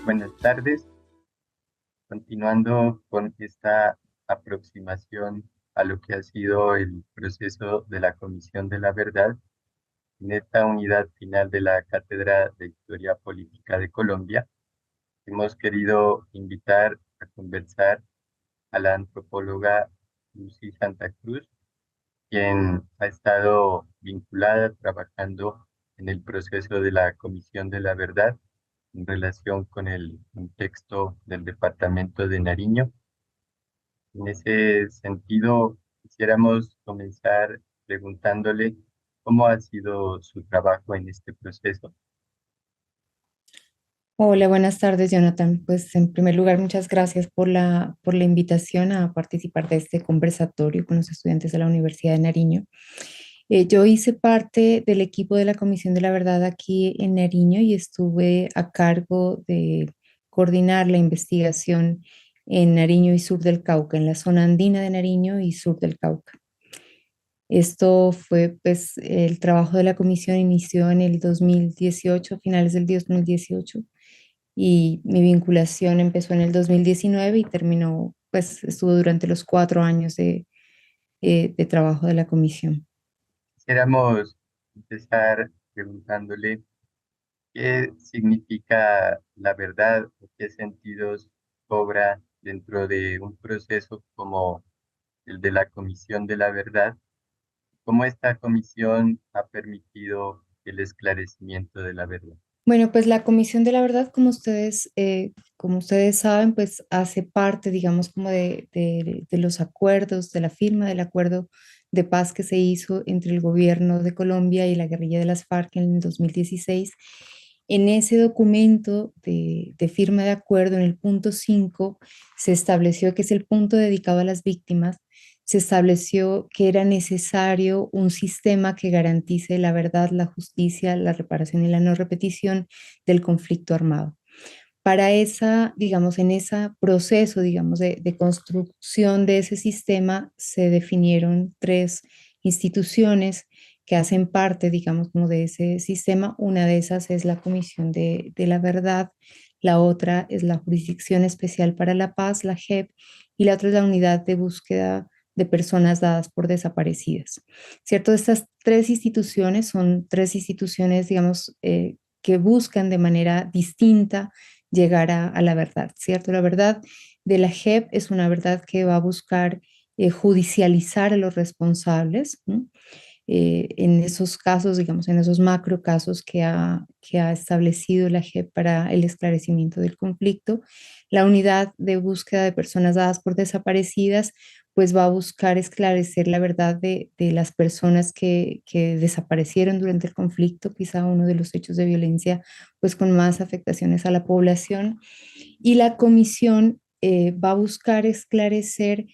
Buenas tardes. Continuando con esta aproximación a lo que ha sido el proceso de la Comisión de la Verdad, en esta unidad final de la Cátedra de Historia Política de Colombia, hemos querido invitar a conversar a la antropóloga Lucy Santa Cruz, quien ha estado vinculada trabajando en el proceso de la Comisión de la Verdad en relación con el contexto del departamento de Nariño. En ese sentido, quisiéramos comenzar preguntándole cómo ha sido su trabajo en este proceso. Hola, buenas tardes, Jonathan. Pues en primer lugar, muchas gracias por la invitación a participar de este conversatorio con los estudiantes de la Universidad de Nariño. Yo hice parte del equipo de la Comisión de la Verdad aquí en Nariño y estuve a cargo de coordinar la investigación en Nariño y sur del Cauca, en la zona andina de Nariño y sur del Cauca. Esto fue, pues, el trabajo de la comisión inició en el 2018, finales del 2018, y mi vinculación empezó en el 2019 y terminó, pues estuvo durante los 4 años de trabajo de la comisión. Quisiéramos empezar preguntándole qué significa la verdad o qué sentidos cobra dentro de un proceso como el de la Comisión de la Verdad, cómo esta comisión ha permitido el esclarecimiento de la verdad. Bueno, pues la Comisión de la Verdad, como ustedes saben, pues hace parte, digamos, como de los acuerdos, de la firma del acuerdo de paz que se hizo entre el gobierno de Colombia y la guerrilla de las FARC en el 2016. En ese documento de firma de acuerdo, en el punto 5, se estableció, que es el punto dedicado a las víctimas, se estableció que era necesario un sistema que garantice la verdad, la justicia, la reparación y la no repetición del conflicto armado. Para esa, digamos, en ese proceso, digamos, de construcción de ese sistema, se definieron tres instituciones que hacen parte, digamos, como de ese sistema. Una de esas es la Comisión de la Verdad, la otra es la Jurisdicción Especial para la Paz, la JEP, y la otra es la Unidad de Búsqueda de Personas Dadas por Desaparecidas. ¿Cierto? Estas tres instituciones son tres instituciones, digamos, que buscan de manera distinta llegar a la verdad, ¿cierto? La verdad de la JEP es una verdad que va a buscar judicializar a los responsables, ¿no? En esos casos, digamos, en esos macro casos que ha establecido la JEP para el esclarecimiento del conflicto. La unidad de búsqueda de personas dadas por desaparecidas, pues va a buscar esclarecer la verdad de las personas que desaparecieron durante el conflicto, quizá uno de los hechos de violencia, pues con más afectaciones a la población. Y la comisión va a buscar esclarecer,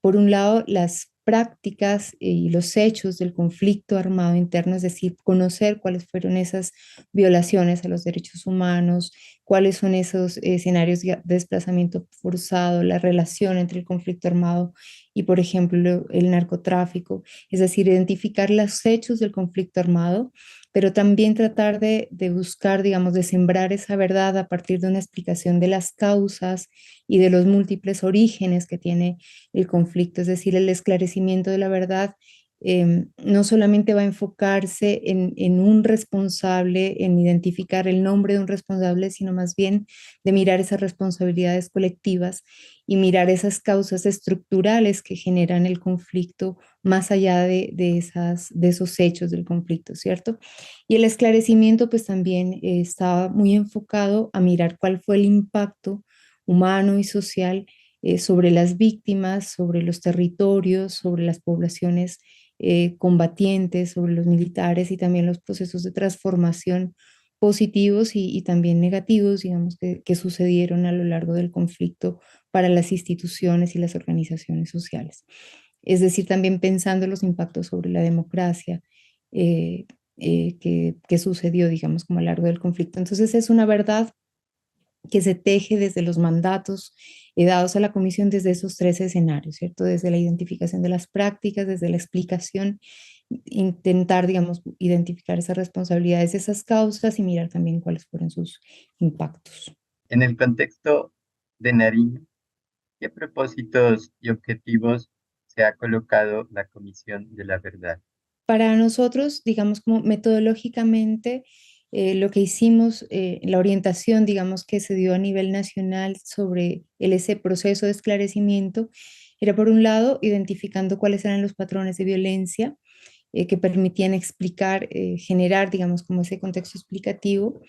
por un lado, las prácticas y los hechos del conflicto armado interno, es decir, conocer cuáles fueron esas violaciones a los derechos humanos, cuáles son esos escenarios de desplazamiento forzado, la relación entre el conflicto armado y, por ejemplo, el narcotráfico, es decir, identificar los hechos del conflicto armado, pero también tratar de buscar, digamos, de sembrar esa verdad a partir de una explicación de las causas y de los múltiples orígenes que tiene el conflicto, es decir, el esclarecimiento de la verdad. No solamente va a enfocarse en un responsable, en identificar el nombre de un responsable, sino más bien de mirar esas responsabilidades colectivas y mirar esas causas estructurales que generan el conflicto más allá de esos hechos del conflicto, ¿cierto? Y el esclarecimiento pues también está muy enfocado a mirar cuál fue el impacto humano y social sobre las víctimas, sobre los territorios, sobre las poblaciones combatientes, sobre los militares y también los procesos de transformación positivos y también negativos, digamos, que sucedieron a lo largo del conflicto para las instituciones y las organizaciones sociales. Es decir, también pensando los impactos sobre la democracia, que sucedió, digamos, como a lo largo del conflicto. Entonces es una verdad que se teje desde los mandatos dados a la comisión desde esos tres escenarios, ¿cierto? Desde la identificación de las prácticas, desde la explicación, intentar, digamos, identificar esas responsabilidades, esas causas y mirar también cuáles fueron sus impactos. En el contexto de Nariño, ¿qué propósitos y objetivos se ha colocado la Comisión de la Verdad? Para nosotros, digamos, como metodológicamente, lo que hicimos, la orientación, digamos, que se dio a nivel nacional sobre ese proceso de esclarecimiento, era por un lado identificando cuáles eran los patrones de violencia que permitían explicar, generar, digamos, como ese contexto explicativo,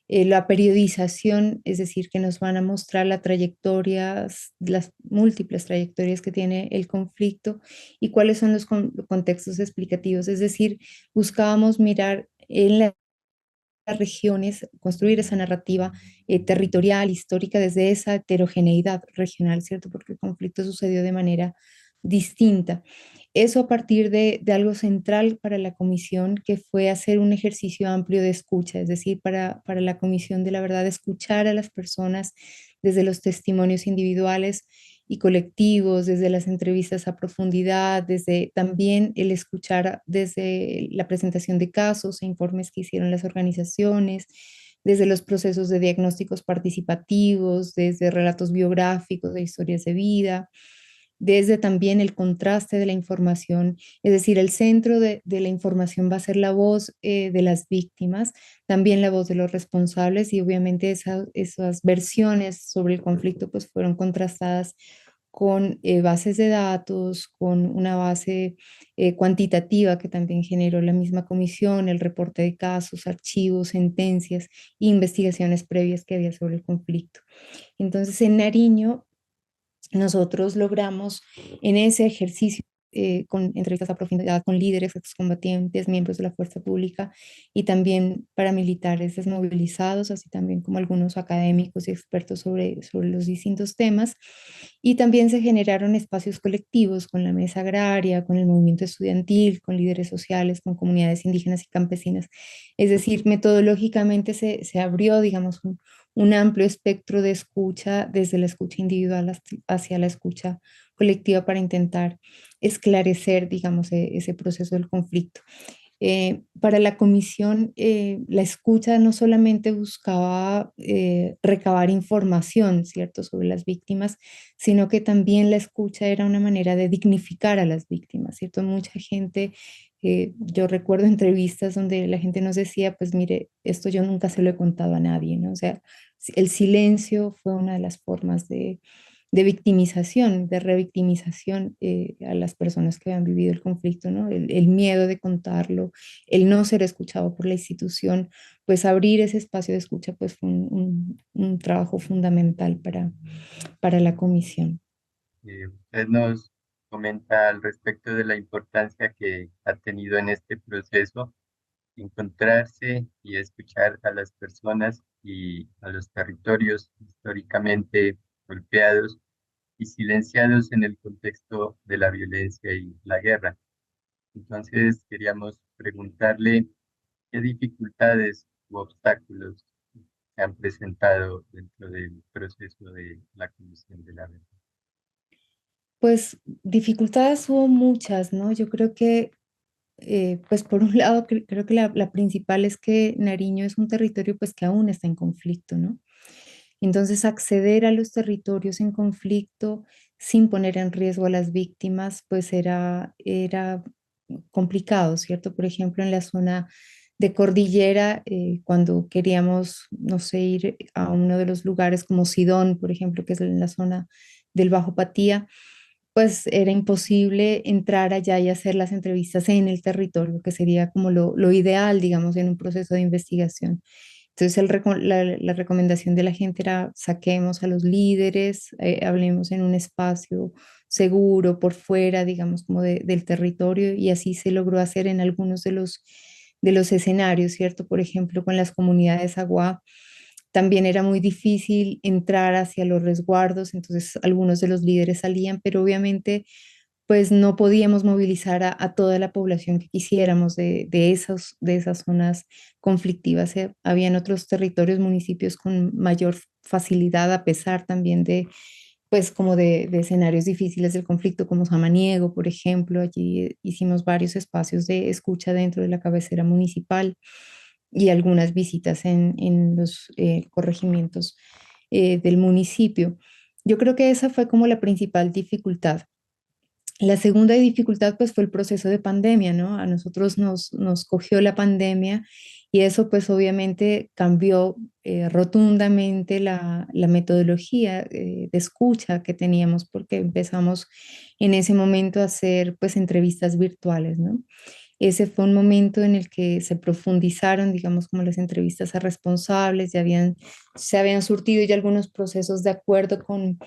la periodización, es decir, que nos van a mostrar las trayectorias, las múltiples trayectorias que tiene el conflicto y cuáles son los contextos explicativos, es decir, buscábamos mirar en las regiones, construir esa narrativa territorial, histórica, desde esa heterogeneidad regional, ¿cierto? Porque el conflicto sucedió de manera distinta. Eso a partir de algo central para la comisión, que fue hacer un ejercicio amplio de escucha, es decir, para la comisión de la verdad, escuchar a las personas desde los testimonios individuales y colectivos, desde las entrevistas a profundidad, desde también el escuchar desde la presentación de casos e informes que hicieron las organizaciones, desde los procesos de diagnósticos participativos, desde relatos biográficos de historias de vida, desde también el contraste de la información, es decir, el centro de la información va a ser la voz de las víctimas, también la voz de los responsables y obviamente esas versiones sobre el conflicto pues fueron contrastadas con bases de datos, con una base cuantitativa que también generó la misma comisión, el reporte de casos, archivos, sentencias e investigaciones previas que había sobre el conflicto. Entonces, en Nariño nosotros logramos en ese ejercicio, con entrevistas a profundidad con líderes, excombatientes, miembros de la fuerza pública y también paramilitares desmovilizados, así también como algunos académicos y expertos sobre los distintos temas. Y también se generaron espacios colectivos con la mesa agraria, con el movimiento estudiantil, con líderes sociales, con comunidades indígenas y campesinas. Es decir, metodológicamente se abrió, digamos, un amplio espectro de escucha, desde la escucha individual hacia la escucha colectiva para intentar esclarecer, digamos, ese proceso del conflicto. Para la comisión, la escucha no solamente buscaba recabar información, ¿cierto?, sobre las víctimas, sino que también la escucha era una manera de dignificar a las víctimas, ¿cierto? Mucha gente, yo recuerdo entrevistas donde la gente nos decía, pues mire, esto yo nunca se lo he contado a nadie, ¿no? O sea, el silencio fue una de las formas de victimización, de revictimización a las personas que habían vivido el conflicto, ¿no? El miedo de contarlo, el no ser escuchado por la institución, pues abrir ese espacio de escucha pues fue un trabajo fundamental para la comisión. Usted nos comenta al respecto de la importancia que ha tenido en este proceso encontrarse y escuchar a las personas y a los territorios históricamente golpeados y silenciados en el contexto de la violencia y la guerra. Entonces, queríamos preguntarle qué dificultades u obstáculos se han presentado dentro del proceso de la Comisión de la Verdad. Pues dificultades hubo muchas, ¿no? Yo creo que, pues por un lado, creo que la principal es que Nariño es un territorio pues que aún está en conflicto, ¿no? Entonces, acceder a los territorios en conflicto sin poner en riesgo a las víctimas, pues era complicado, ¿cierto? Por ejemplo, en la zona de cordillera, cuando queríamos, no sé, ir a uno de los lugares como Sidón, por ejemplo, que es en la zona del Bajo Patía, pues era imposible entrar allá y hacer las entrevistas en el territorio, que sería como lo ideal, digamos, en un proceso de investigación. Entonces, la recomendación de la gente era saquemos a los líderes, hablemos en un espacio seguro por fuera, digamos, como del territorio, y así se logró hacer en algunos de los escenarios, ¿cierto? Por ejemplo, con las comunidades agua también era muy difícil entrar hacia los resguardos, entonces algunos de los líderes salían, pero obviamente pues no podíamos movilizar a toda la población que quisiéramos de esas zonas conflictivas. Habían otros territorios, municipios con mayor facilidad, a pesar también de, pues como de escenarios difíciles del conflicto, como Samaniego, por ejemplo. Allí hicimos varios espacios de escucha dentro de la cabecera municipal y algunas visitas en los corregimientos del municipio. Yo creo que esa fue como la principal dificultad. La segunda dificultad pues fue el proceso de pandemia, ¿no? A nosotros nos cogió la pandemia y eso pues obviamente cambió rotundamente la metodología de escucha que teníamos porque empezamos en ese momento a hacer pues entrevistas virtuales, ¿no? Ese fue un momento en el que se profundizaron, digamos, como las entrevistas a responsables, se habían surtido ya algunos procesos de acuerdo con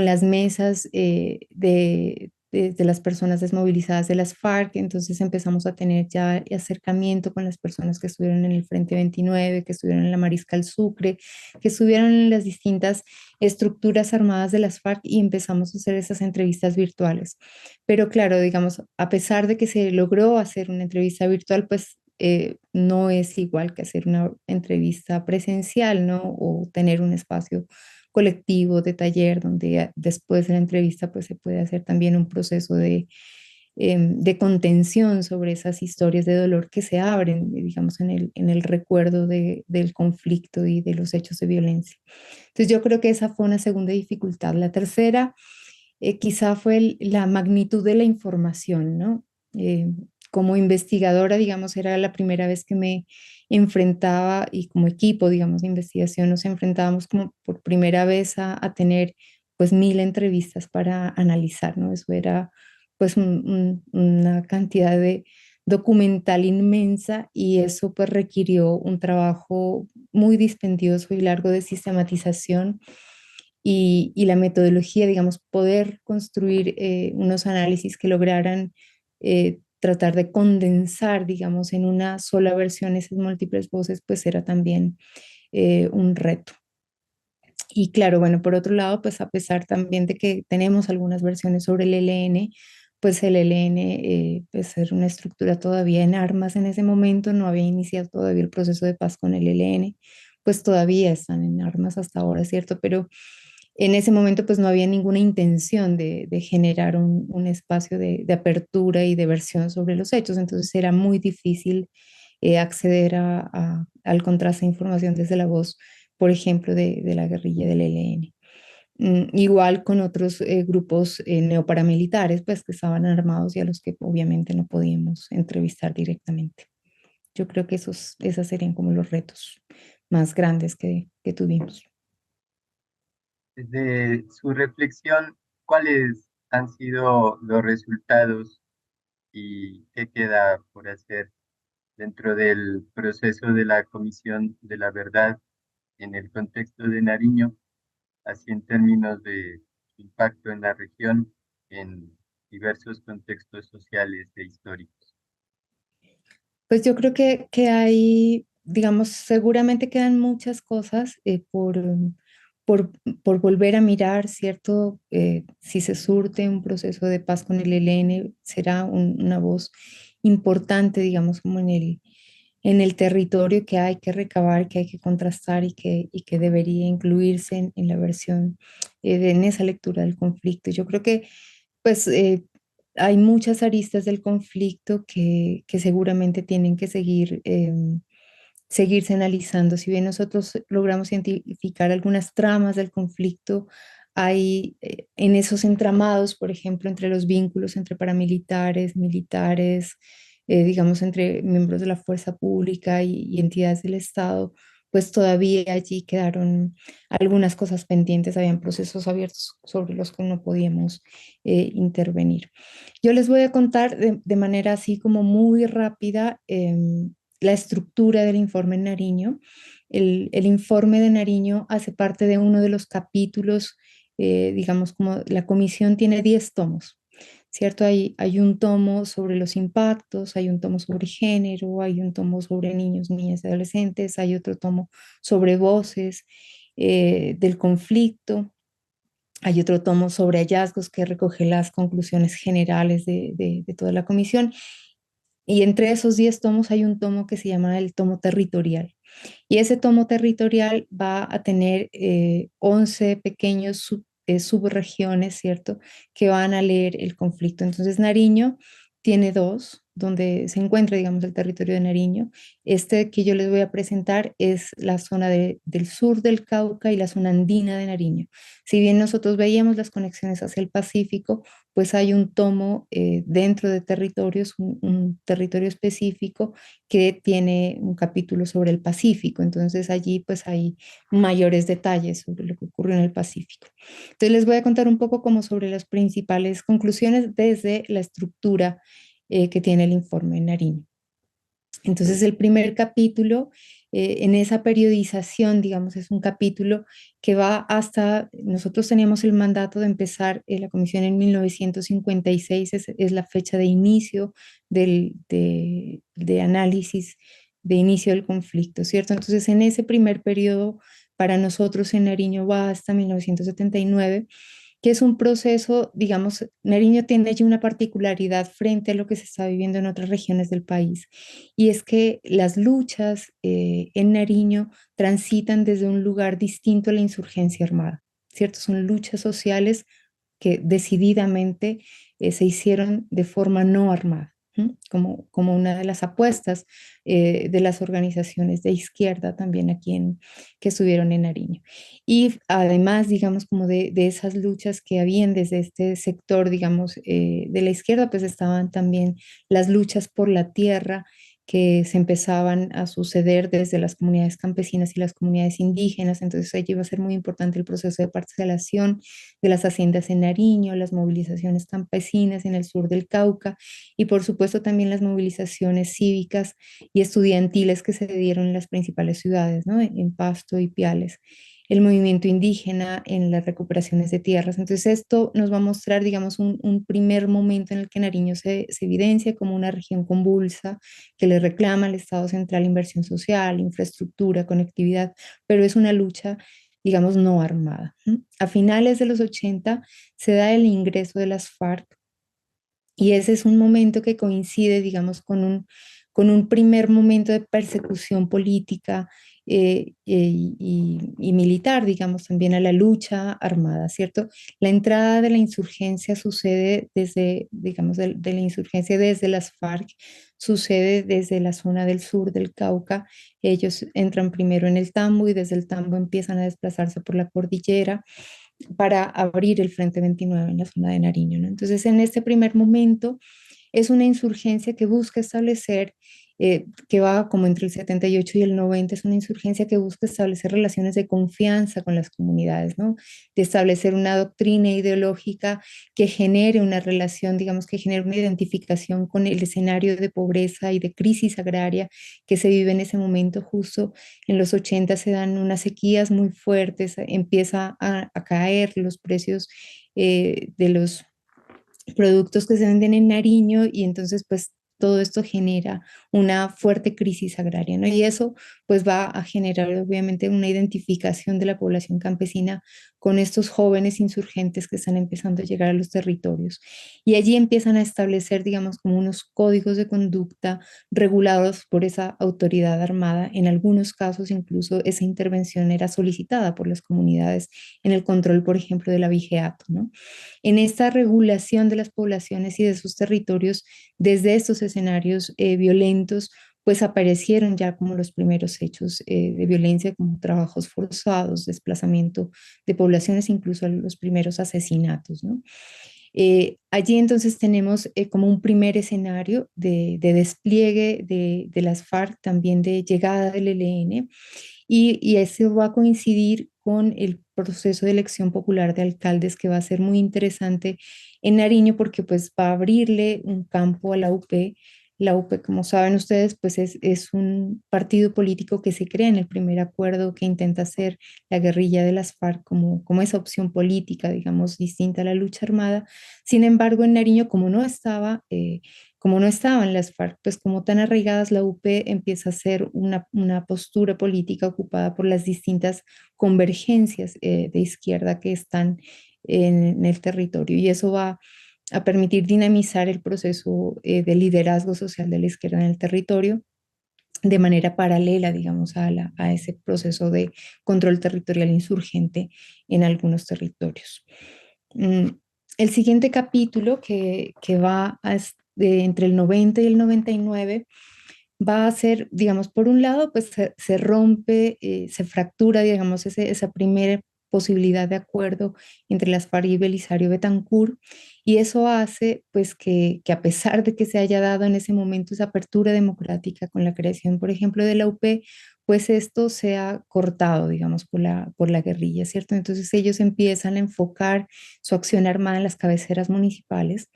las mesas de las personas desmovilizadas de las FARC. Entonces empezamos a tener ya acercamiento con las personas que estuvieron en el Frente 29, que estuvieron en la Mariscal Sucre, que estuvieron en las distintas estructuras armadas de las FARC y empezamos a hacer esas entrevistas virtuales. Pero claro, digamos, a pesar de que se logró hacer una entrevista virtual, pues no es igual que hacer una entrevista presencial, ¿no? O tener un espacio colectivo de taller donde después de la entrevista pues se puede hacer también un proceso de contención sobre esas historias de dolor que se abren, digamos, en el recuerdo del conflicto y de los hechos de violencia. Entonces yo creo que esa fue una segunda dificultad. La tercera quizá fue la magnitud de la información, ¿no? Eh, Como investigadora, digamos, era la primera vez que me enfrentaba y como equipo, digamos, de investigación nos enfrentábamos como por primera vez a tener pues 1000 entrevistas para analizar, ¿no? Eso era pues una cantidad de documental inmensa y eso pues requirió un trabajo muy dispendioso y largo de sistematización y la metodología, digamos, poder construir unos análisis que lograran tratar de condensar, digamos, en una sola versión esas múltiples voces, pues era también un reto. Y claro, bueno, por otro lado, pues a pesar también de que tenemos algunas versiones sobre el ELN, pues el ELN pues era una estructura todavía en armas en ese momento, no había iniciado todavía el proceso de paz con el ELN, pues todavía están en armas hasta ahora, ¿cierto? Pero en ese momento pues no había ninguna intención de generar un espacio de apertura y de versión sobre los hechos, entonces era muy difícil acceder al contraste de información desde la voz, por ejemplo, de la guerrilla del ELN. Igual con otros grupos neoparamilitares, pues que estaban armados y a los que obviamente no podíamos entrevistar directamente. Yo creo que esos serían como los retos más grandes que tuvimos. Desde su reflexión, ¿cuáles han sido los resultados y qué queda por hacer dentro del proceso de la Comisión de la Verdad en el contexto de Nariño, así en términos de impacto en la región, en diversos contextos sociales e históricos? Pues yo creo que hay, digamos, seguramente quedan muchas cosas por, por volver a mirar, ¿cierto? Si se surte un proceso de paz con el ELN, será una voz importante, digamos, como en el territorio que hay que recabar, que hay que contrastar y que debería incluirse en la versión, en esa lectura del conflicto. Yo creo que pues hay muchas aristas del conflicto que seguramente tienen que seguirse analizando. Si bien nosotros logramos identificar algunas tramas del conflicto, hay en esos entramados, por ejemplo, entre los vínculos entre paramilitares, militares, digamos, entre miembros de la fuerza pública y entidades del Estado, pues todavía allí quedaron algunas cosas pendientes, habían procesos abiertos sobre los que no podíamos intervenir. Yo les voy a contar de manera así como muy rápida la estructura del informe Nariño. El informe de Nariño hace parte de uno de los capítulos, digamos como la comisión tiene 10 tomos. ¿Cierto? Hay un tomo sobre los impactos, hay un tomo sobre género, hay un tomo sobre niños, niñas y adolescentes, hay otro tomo sobre voces del conflicto, Hay otro tomo sobre hallazgos que recoge las conclusiones generales de toda la comisión. Y entre esos 10 tomos hay un tomo que se llama el tomo territorial. Y ese tomo territorial va a tener 11 pequeños subregiones, ¿cierto?, que van a leer el conflicto. Entonces, Nariño tiene dos, donde se encuentra, digamos, el territorio de Nariño. Este que yo les voy a presentar es la zona del sur del Cauca y la zona andina de Nariño. Si bien nosotros veíamos las conexiones hacia el Pacífico, pues hay un tomo dentro de territorios, un territorio específico que tiene un capítulo sobre el Pacífico. Entonces allí pues hay mayores detalles sobre lo que ocurrió en el Pacífico. Entonces les voy a contar un poco como sobre las principales conclusiones desde la estructura que tiene el informe Nariño. Entonces, el primer capítulo, en esa periodización, digamos, es un capítulo que va hasta, nosotros teníamos el mandato de empezar la comisión en 1956, es la fecha de inicio de análisis, de inicio del conflicto, ¿cierto? Entonces, en ese primer periodo, para nosotros en Nariño va hasta 1979, que es un proceso, digamos, Nariño tiene allí una particularidad frente a lo que se está viviendo en otras regiones del país, y es que las luchas en Nariño transitan desde un lugar distinto a la insurgencia armada, ¿cierto? Son luchas sociales que decididamente se hicieron de forma no armada. Como una de las apuestas de las organizaciones de izquierda también aquí que estuvieron en Nariño. Y además, digamos, como de esas luchas que habían desde este sector, digamos, de la izquierda, pues estaban también las luchas por la tierra que se empezaban a suceder desde las comunidades campesinas y las comunidades indígenas. Entonces allí va a ser muy importante el proceso de parcelación de las haciendas en Nariño, las movilizaciones campesinas en el sur del Cauca y por supuesto también las movilizaciones cívicas y estudiantiles que se dieron en las principales ciudades, ¿no? En Pasto y Piales, el movimiento indígena en las recuperaciones de tierras. Entonces esto nos va a mostrar, digamos, un primer momento en el que Nariño se evidencia como una región convulsa que le reclama al Estado central inversión social, infraestructura, conectividad, pero es una lucha, digamos, no armada. A finales de los 80 se da el ingreso de las FARC y ese es un momento que coincide, digamos, con un primer momento de persecución política y militar, digamos, también a la lucha armada, ¿cierto? La entrada de la insurgencia sucede desde, digamos, de la insurgencia desde las FARC, sucede desde la zona del sur del Cauca. Ellos entran primero en el Tambo y desde el Tambo empiezan a desplazarse por la cordillera para abrir el Frente 29 en la zona de Nariño, ¿no? Entonces, en este primer momento es una insurgencia que busca establecer, que va como entre el 78 y el 90, es una insurgencia que busca establecer relaciones de confianza con las comunidades, ¿no? De establecer una doctrina ideológica que genere una relación, digamos, que genere una identificación con el escenario de pobreza y de crisis agraria que se vive en ese momento. Justo en los 80 se dan unas sequías muy fuertes, empieza a caer los precios de los productos que se venden en Nariño y entonces pues todo esto genera una fuerte crisis agraria, ¿no? Y eso pues va a generar obviamente una identificación de la población campesina con estos jóvenes insurgentes que están empezando a llegar a los territorios. Y allí empiezan a establecer, digamos, como unos códigos de conducta regulados por esa autoridad armada. En algunos casos incluso esa intervención era solicitada por las comunidades en el control, por ejemplo, del abigeato, ¿no? En esta regulación de las poblaciones y de sus territorios desde estos escenarios violentos, pues aparecieron ya como los primeros hechos de violencia, como trabajos forzados, desplazamiento de poblaciones, incluso los primeros asesinatos, ¿no? Allí entonces tenemos como un primer escenario de despliegue de las FARC, también de llegada del ELN, y eso va a coincidir con el proceso de elección popular de alcaldes que va a ser muy interesante en Nariño porque pues va a abrirle un campo a la UP. La UP, como saben ustedes, pues es un partido político que se crea en el primer acuerdo que intenta hacer la guerrilla de las FARC como esa opción política, digamos, distinta a la lucha armada. Sin embargo, en Nariño, como no estaban las FARC, pues como tan arraigadas, la UP empieza a ser una postura política ocupada por las distintas convergencias de izquierda que están en el territorio y eso va a permitir dinamizar el proceso de liderazgo social de la izquierda en el territorio de manera paralela, digamos, a ese proceso de control territorial insurgente en algunos territorios. Mm, el siguiente capítulo que va entre el 90 y el 99 va a ser, digamos, por un lado, pues se rompe, se fractura, digamos, esa primera posibilidad de acuerdo entre las FARC y Belisario Betancur, y eso hace, pues, que a pesar de que se haya dado en ese momento esa apertura democrática con la creación, por ejemplo, de la UP, pues esto se ha cortado, digamos, por la guerrilla, ¿cierto? Entonces ellos empiezan a enfocar su acción armada en las cabeceras municipales.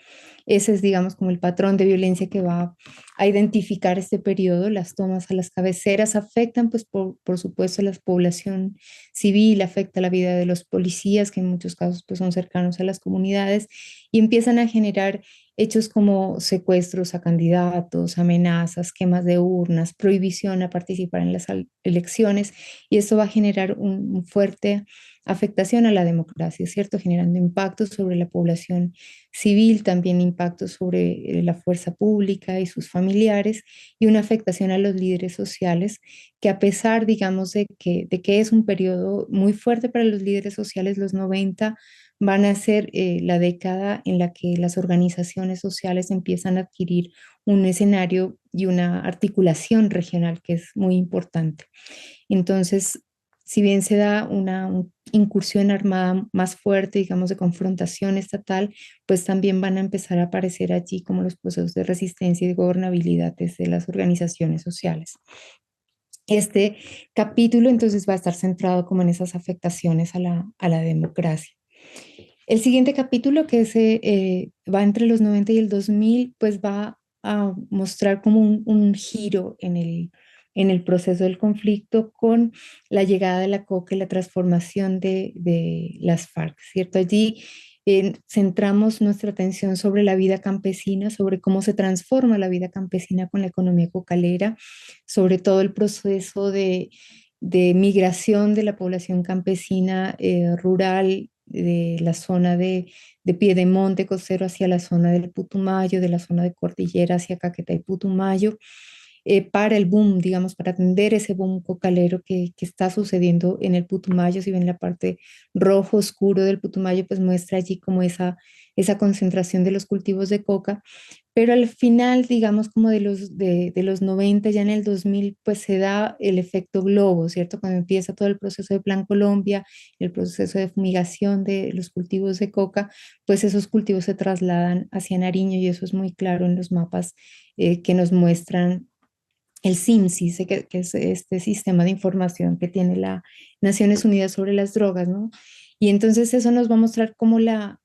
Ese es, digamos, como el patrón de violencia que va a identificar este periodo. Las tomas a las cabeceras afectan, pues, por supuesto, a la población civil, afecta la vida de los policías, que en muchos casos, pues, son cercanos a las comunidades, y empiezan a generar hechos como secuestros a candidatos, amenazas, quemas de urnas, prohibición a participar en las elecciones, y eso va a generar un fuerte afectación a la democracia, ¿cierto? Generando impactos sobre la población civil, también impactos sobre la fuerza pública y sus familiares y una afectación a los líderes sociales que a pesar, digamos, de que es un periodo muy fuerte para los líderes sociales, los 90 van a ser la década en la que las organizaciones sociales empiezan a adquirir un escenario y una articulación regional que es muy importante. Entonces, si bien se da una incursión armada más fuerte, digamos, de confrontación estatal, pues también van a empezar a aparecer allí como los procesos de resistencia y de gobernabilidad desde las organizaciones sociales. Este capítulo entonces va a estar centrado como en esas afectaciones a la democracia. El siguiente capítulo, que va entre los 90 y el 2000, pues va a mostrar como un giro en el proceso del conflicto con la llegada de la coca y la transformación de las FARC, ¿cierto? Allí centramos nuestra atención sobre la vida campesina, sobre cómo se transforma la vida campesina con la economía cocalera, sobre todo el proceso de migración de la población campesina rural de la zona de Piedemonte costero hacia la zona del Putumayo, de la zona de Cordillera hacia Caquetá y Putumayo, para el boom, digamos, para atender ese boom cocalero que está sucediendo en el Putumayo. Si ven la parte rojo oscuro del Putumayo, pues muestra allí como esa concentración de los cultivos de coca. Pero al final, digamos, como de los 90 ya en el 2000 pues se da el efecto globo, ¿cierto? Cuando empieza todo el proceso de Plan Colombia, el proceso de fumigación de los cultivos de coca, pues esos cultivos se trasladan hacia Nariño y eso es muy claro en los mapas que nos muestran el CIMSIS, que es este sistema de información que tiene la Naciones Unidas sobre las drogas, ¿no? Y entonces eso nos va a mostrar cómo la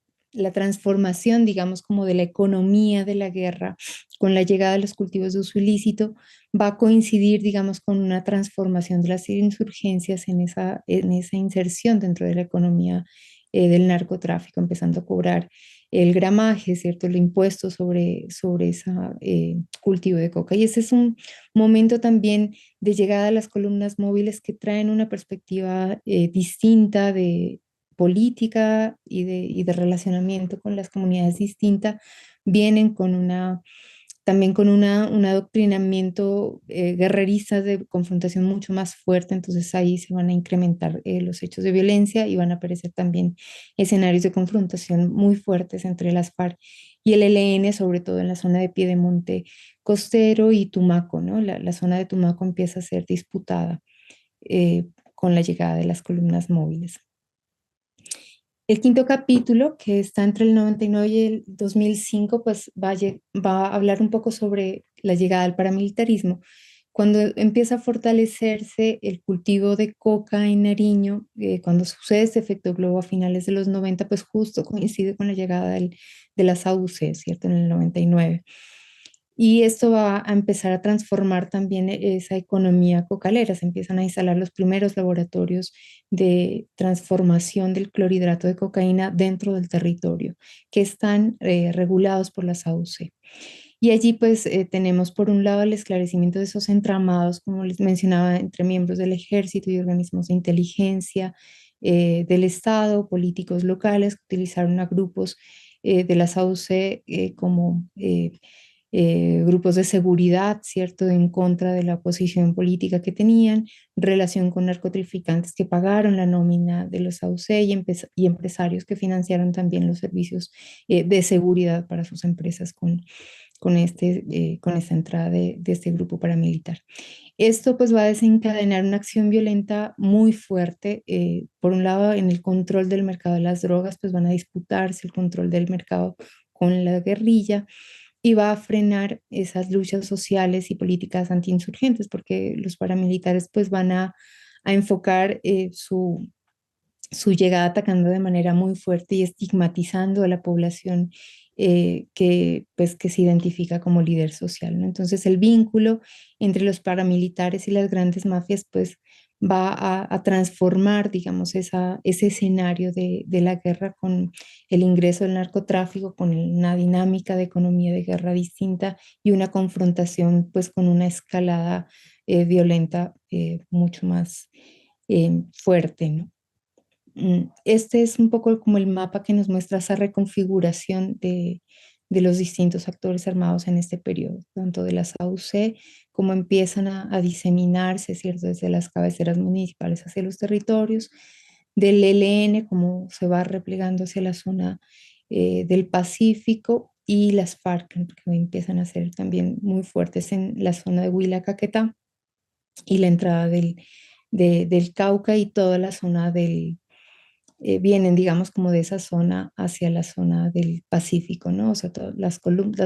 transformación, digamos, como de la economía de la guerra con la llegada de los cultivos de uso ilícito va a coincidir, digamos, con una transformación de las insurgencias en esa inserción dentro de la economía del narcotráfico, empezando a cobrar el gramaje, ¿cierto? El impuesto sobre ese cultivo de coca. Y ese es un momento también de llegada a las columnas móviles que traen una perspectiva distinta de política y de relacionamiento con las comunidades distintas, vienen con también con un adoctrinamiento guerrerista de confrontación mucho más fuerte, entonces ahí se van a incrementar los hechos de violencia y van a aparecer también escenarios de confrontación muy fuertes entre las FARC y el ELN, sobre todo en la zona de Piedemonte Costero y Tumaco, ¿no? La zona de Tumaco empieza a ser disputada con la llegada de las columnas móviles. El quinto capítulo, que está entre el 99 y el 2005, pues va a hablar un poco sobre la llegada del paramilitarismo. Cuando empieza a fortalecerse el cultivo de coca en Nariño, cuando sucede este efecto globo a finales de los 90, pues justo coincide con la llegada de las AUC, ¿cierto? En el 99. Y esto va a empezar a transformar también esa economía cocalera. Se empiezan a instalar los primeros laboratorios de transformación del clorhidrato de cocaína dentro del territorio, que están regulados por las AUC. Y allí pues tenemos por un lado el esclarecimiento de esos entramados, como les mencionaba, entre miembros del ejército y organismos de inteligencia, del Estado, políticos locales que utilizaron a grupos de las AUC como grupos de seguridad, ¿cierto?, en contra de la posición política que tenían, relación con narcotraficantes que pagaron la nómina de los AUC y empresarios que financiaron también los servicios de seguridad para sus empresas con esta entrada de este grupo paramilitar. Esto pues va a desencadenar una acción violenta muy fuerte. Por un lado, en el control del mercado de las drogas, pues van a disputarse el control del mercado con la guerrilla y va a frenar esas luchas sociales y políticas antiinsurgentes, porque los paramilitares pues van a enfocar su llegada atacando de manera muy fuerte y estigmatizando a la población que se identifica como líder social, ¿no? Entonces el vínculo entre los paramilitares y las grandes mafias pues va a transformar, digamos, ese escenario de la guerra con el ingreso del narcotráfico, con una dinámica de economía de guerra distinta y una confrontación pues con una escalada violenta mucho más fuerte, ¿no? Este es un poco como el mapa que nos muestra esa reconfiguración de los distintos actores armados en este periodo, tanto de las AUC, como empiezan a diseminarse, ¿cierto?, desde las cabeceras municipales hacia los territorios, del ELN, como se va replegando hacia la zona del Pacífico, y las FARC, que empiezan a ser también muy fuertes en la zona de Huila, Caquetá, y la entrada del Cauca y toda la zona vienen, digamos, como de esa zona hacia la zona del Pacífico, ¿no? O sea, las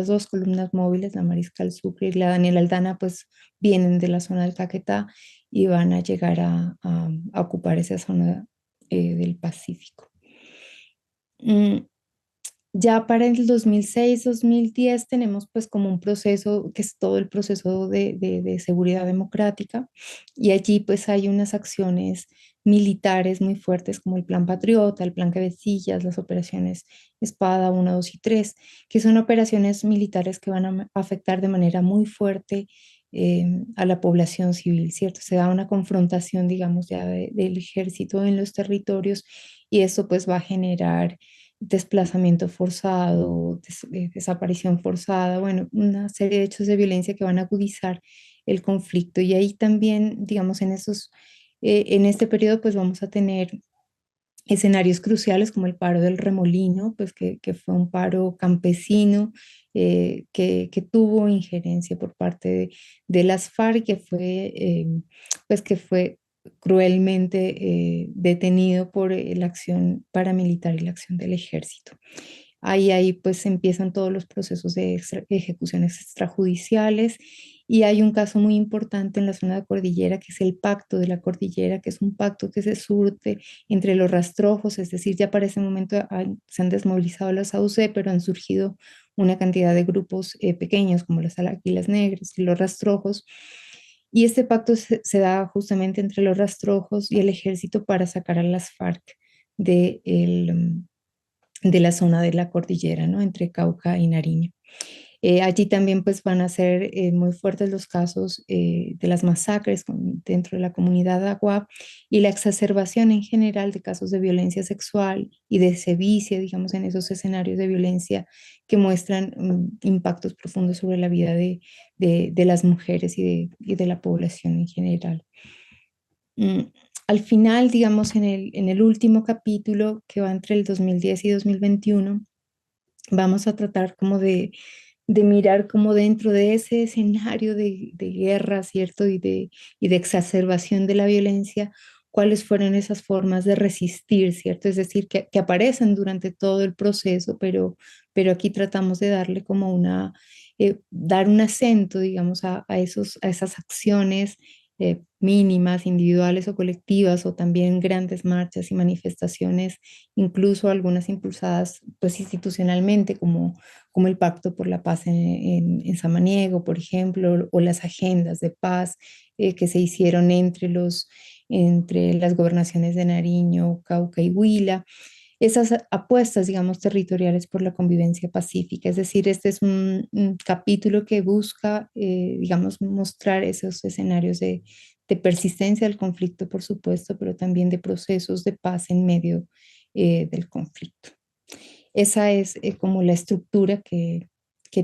dos columnas móviles, la Mariscal Sucre y la Daniel Aldana, pues vienen de la zona del Caquetá y van a llegar a ocupar esa zona del Pacífico. Mm, ya para el 2006-2010 tenemos pues como un proceso que es todo el proceso de seguridad democrática, y allí pues hay unas acciones militares muy fuertes como el Plan Patriota, el Plan Cabecillas, las operaciones Espada 1, 2 y 3, que son operaciones militares que van a afectar de manera muy fuerte a la población civil, ¿cierto? Se da una confrontación, digamos, ya del ejército en los territorios, y eso pues va a generar desplazamiento forzado, desaparición forzada, bueno, una serie de hechos de violencia que van a agudizar el conflicto. Y ahí también, digamos, en este periodo, pues vamos a tener escenarios cruciales como el paro del Remolino, pues que fue un paro campesino que tuvo injerencia por parte de las FARC, que fue cruelmente detenido por la acción paramilitar y la acción del ejército. Ahí pues empiezan todos los procesos de ejecuciones extrajudiciales, y hay un caso muy importante en la zona de cordillera que es el Pacto de la Cordillera, que es un pacto que se surte entre los rastrojos, es decir, ya para ese momento se han desmovilizado las AUC, pero han surgido una cantidad de grupos pequeños como las Águilas Negras y los rastrojos. Y este pacto se da justamente entre los rastrojos y el ejército para sacar a las FARC de, de la zona de la cordillera, ¿no? Entre Cauca y Nariño. Allí también pues van a ser muy fuertes los casos de las masacres dentro de la comunidad Agua, y la exacerbación en general de casos de violencia sexual y de sevicia, digamos, en esos escenarios de violencia que muestran impactos profundos sobre la vida de las mujeres y de la población en general. Mm, Al final, digamos, en el último capítulo que va entre el 2010 y 2021, vamos a tratar como de mirar como dentro de ese escenario de guerra, ¿cierto? Y de exacerbación de la violencia, cuáles fueron esas formas de resistir, ¿cierto? Es decir, que aparecen durante todo el proceso, pero aquí tratamos de darle como dar un acento, digamos, a esas acciones mínimas, individuales o colectivas, o también grandes marchas y manifestaciones, incluso algunas impulsadas pues institucionalmente, como el Pacto por la Paz en Samaniego, por ejemplo, o las agendas de paz que se hicieron entre las gobernaciones de Nariño, Cauca y Huila. Esas apuestas, digamos, territoriales por la convivencia pacífica. Es decir, este es un capítulo que busca, digamos, mostrar esos escenarios de persistencia del conflicto, por supuesto, pero también de procesos de paz en medio del conflicto. Esa es como la estructura que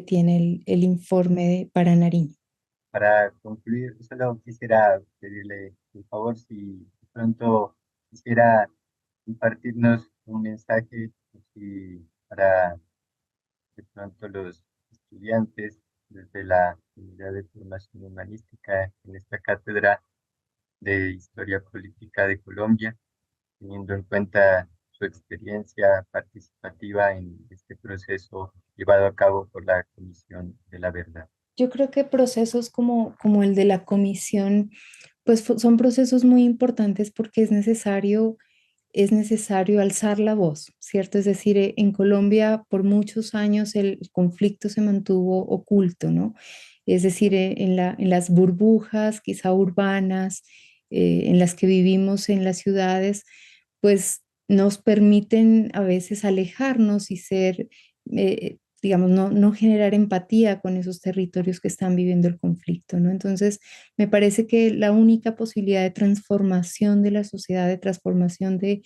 tiene el informe para Nariño. Para concluir, solo quisiera pedirle un favor si de pronto quisiera compartirnos un mensaje para de pronto los estudiantes desde la unidad de formación humanística en esta cátedra de Historia Política de Colombia, teniendo en cuenta su experiencia participativa en este proceso llevado a cabo por la Comisión de la Verdad. Yo creo que procesos como el de la comisión, pues son procesos muy importantes porque es necesario alzar la voz, ¿cierto? Es decir, en Colombia por muchos años el conflicto se mantuvo oculto, ¿no? Es decir, en las burbujas quizá urbanas, en las que vivimos en las ciudades, pues nos permiten a veces alejarnos y ser, digamos, no generar empatía con esos territorios que están viviendo el conflicto, ¿no? Entonces, me parece que la única posibilidad de transformación de la sociedad, de transformación de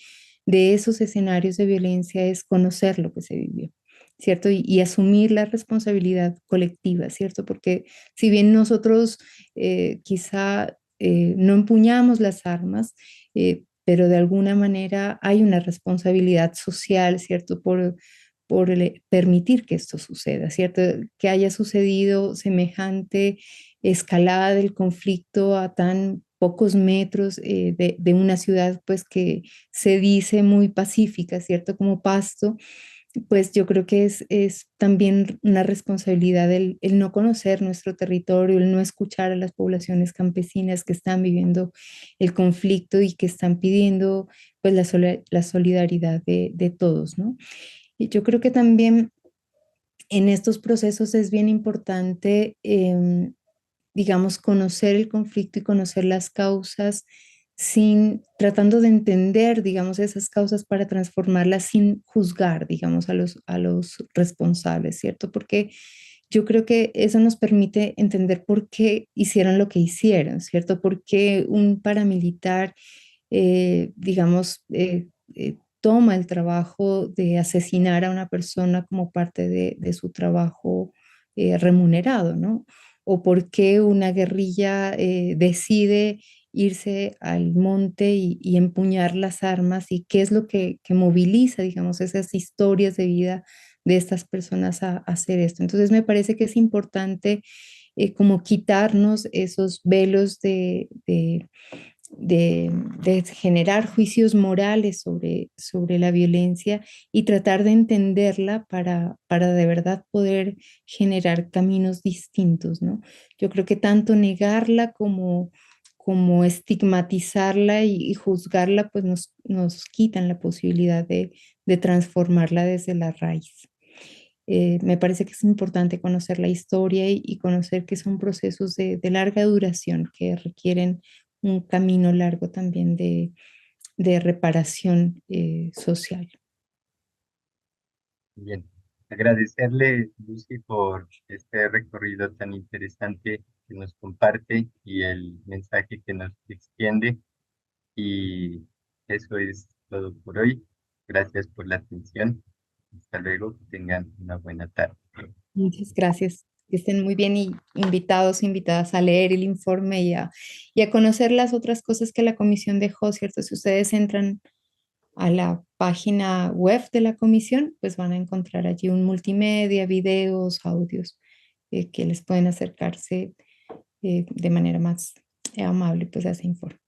esos escenarios de violencia es conocer lo que se vivió, ¿cierto? Y asumir la responsabilidad colectiva, ¿cierto? Porque si bien nosotros quizá no empuñamos las armas, pero de alguna manera hay una responsabilidad social, ¿cierto? Por permitir que esto suceda, ¿cierto? Que haya sucedido semejante escalada del conflicto a tan pocos metros de una ciudad pues que se dice muy pacífica, ¿cierto? Como Pasto, pues yo creo que es también una responsabilidad el no conocer nuestro territorio, el no escuchar a las poblaciones campesinas que están viviendo el conflicto y que están pidiendo pues la solidaridad de todos, ¿no? Y yo creo que también en estos procesos es bien importante, digamos, conocer el conflicto y conocer las causas tratando de entender, digamos, esas causas para transformarlas sin juzgar, digamos, a los responsables, ¿cierto? Porque yo creo que eso nos permite entender por qué hicieron lo que hicieron, ¿cierto? Por qué un paramilitar, digamos, toma el trabajo de asesinar a una persona como parte de su trabajo remunerado, ¿no? O por qué una guerrilla decide irse al monte y empuñar las armas y qué es lo que moviliza, digamos, esas historias de vida de estas personas a hacer esto. Entonces me parece que es importante como quitarnos esos velos de generar juicios morales sobre la violencia y tratar de entenderla para de verdad poder generar caminos distintos, ¿no? Yo creo que tanto negarla como estigmatizarla y juzgarla, pues nos quitan la posibilidad de transformarla desde la raíz. Me parece que es importante conocer la historia y conocer que son procesos de larga duración que requieren un camino largo también de reparación social. Bien, agradecerle, Lucy, por este recorrido tan interesante que nos comparte y el mensaje que nos extiende. Y eso es todo por hoy. Gracias por la atención. Hasta luego, que tengan una buena tarde. Muchas gracias. Que estén muy bien y invitados, invitadas a leer el informe y a conocer las otras cosas que la comisión dejó, ¿cierto? Si ustedes entran a la página web de la comisión, pues van a encontrar allí un multimedia, videos, audios que les pueden acercarse de manera más amable pues a ese informe.